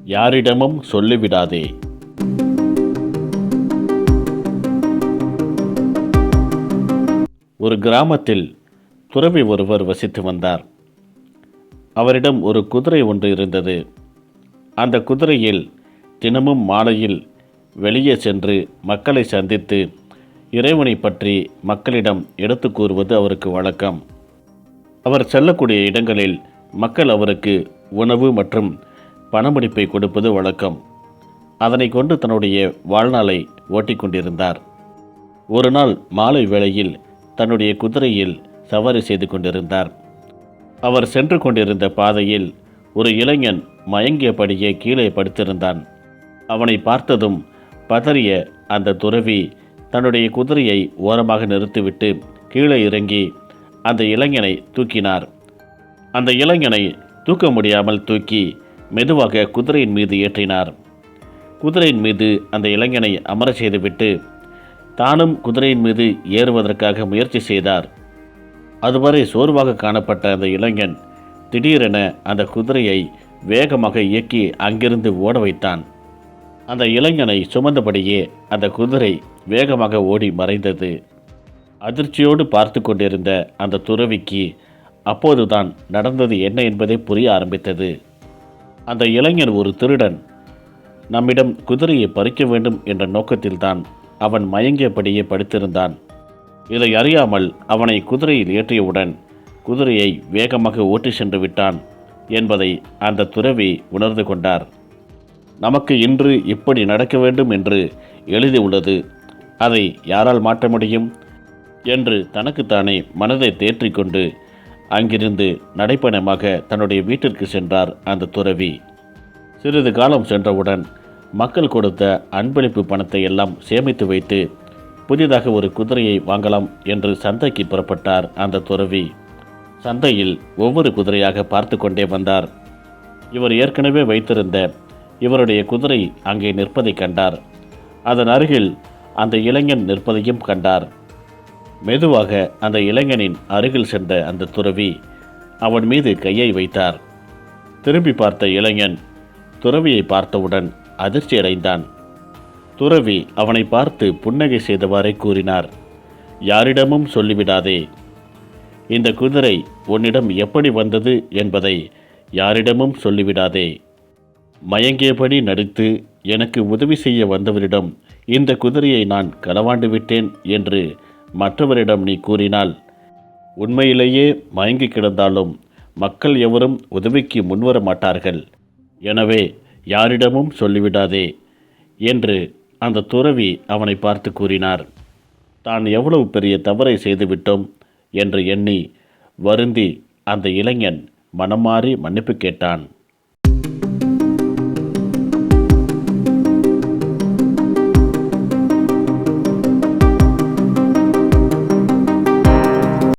யாரிடமும் சொல்லிவிடாதே. ஒரு கிராமத்தில் துறவி ஒருவர் வசித்து வந்தார். அவரிடம் ஒரு குதிரை ஒன்று இருந்தது. அந்த குதிரையில் தினமும் மாலையில் வெளியே சென்று மக்களை சந்தித்து இறைவனை பற்றி மக்களிடம் எடுத்து கூறுவது அவருக்கு வழக்கம். அவர் செல்லக்கூடிய இடங்களில் மக்கள் அவருக்கு உணவு மற்றும் பணமுடிப்பை கொடுப்பது வழக்கம். அதனை கொண்டு தன்னுடைய வாழ்நாளை ஓட்டிக்கொண்டிருந்தார். ஒரு நாள் மாலை வேளையில் தன்னுடைய குதிரையில் சவாரி செய்து கொண்டிருந்தார். அவர் சென்று கொண்டிருந்த பாதையில் ஒரு இளைஞன் மயங்கியபடியே கீழே படுத்திருந்தான். அவனை பார்த்ததும் பதறிய அந்த துறவி தன்னுடைய குதிரையை ஓரமாக நிறுத்திவிட்டு கீழே இறங்கி அந்த இளைஞனை தூக்கினார். அந்த இளைஞனை தூக்க முடியாமல் தூக்கி மெதுவாக குதிரையின் மீது ஏற்றினார். குதிரையின் மீது அந்த இளைஞனை அமரச் செய்துவிட்டு தானும் குதிரையின் மீது ஏறுவதற்காக முயற்சி செய்தார். அதுவரை சோர்வாக காணப்பட்ட அந்த இளைஞன் திடீரென அந்த குதிரையை வேகமாக இயக்கி அங்கிருந்து ஓட வைத்தான். அந்த இளைஞனை சுமந்தபடியே அந்த குதிரை வேகமாக ஓடி மறைந்தது. அதிர்ச்சியோடு பார்த்து கொண்டிருந்த அந்த துறவிக்கு அப்போதுதான் நடந்தது என்ன என்பதை புரிய ஆரம்பித்தது. அந்த இளைஞன் ஒரு திருடன். நம்மிடம் குதிரையை பறிக்க வேண்டும் என்ற நோக்கத்தில்தான் அவன் மயங்கியபடியே படுத்திருந்தான். இதை அறியாமல் அவனை குதிரையில் ஏற்றியவுடன் குதிரையை வேகமாக ஓட்டி சென்று விட்டான் என்பதை அந்த துறவி உணர்ந்து கொண்டார். நமக்கு இன்று இப்படி நடக்க வேண்டும் என்று எழுதி உள்ளது, அதை யாரால் மாற்ற முடியும் என்று தனக்குத்தானே மனதை தேற்றிக்கொண்டு அங்கிருந்து நடைப்பயணமாக தன்னுடைய வீட்டிற்கு சென்றார் அந்த துறவி. சிறிது காலம் சென்றவுடன் மக்கள் கொடுத்த அன்பளிப்பு பணத்தை எல்லாம் சேமித்து வைத்து புதிதாக ஒரு குதிரையை வாங்கலாம் என்று சந்தைக்கு புறப்பட்டார் அந்த துறவி. சந்தையில் ஒவ்வொரு குதிரையாக பார்த்து கொண்டே வந்தார். இவர் ஏற்கனவே வைத்திருந்த இவருடைய குதிரை அங்கே நிற்பதை கண்டார். அதன் அருகில் அந்த இளைஞன் நிற்பதையும் கண்டார். மெதுவாக அந்த இளைஞனின் அருகில் சென்ற அந்த துறவி அவன் மீது கையை வைத்தார். திரும்பி பார்த்த இளைஞன் துறவியை பார்த்தவுடன் அதிர்ச்சியடைந்தான். துறவி அவனை பார்த்து புன்னகை செய்தவாறே கூறினார், யாரிடமும் சொல்லிவிடாதே. இந்த குதிரை உன்னிடம் எப்படி வந்தது என்பதை யாரிடமும் சொல்லிவிடாதே. மயங்கியபடி நடித்து எனக்கு உதவி செய்ய வந்தவரிடம் இந்த குதிரையை நான் களவாண்டு விட்டேன் என்று மற்றவரிடம் நீ கூறினால் உண்மையிலேயே மயங்கி கிடந்தாலும் மக்கள் எவரும் உதவிக்கு முன்வர மாட்டார்கள். எனவே யாரிடமும் சொல்லிவிடாதே என்று அந்த துறவி அவனை பார்த்து கூறினார். தான் எவ்வளவு பெரிய தவறை செய்துவிட்டோம் என்று எண்ணி வருந்தி அந்த இளைஞன் மனம் மாறி மன்னிப்பு கேட்டான்.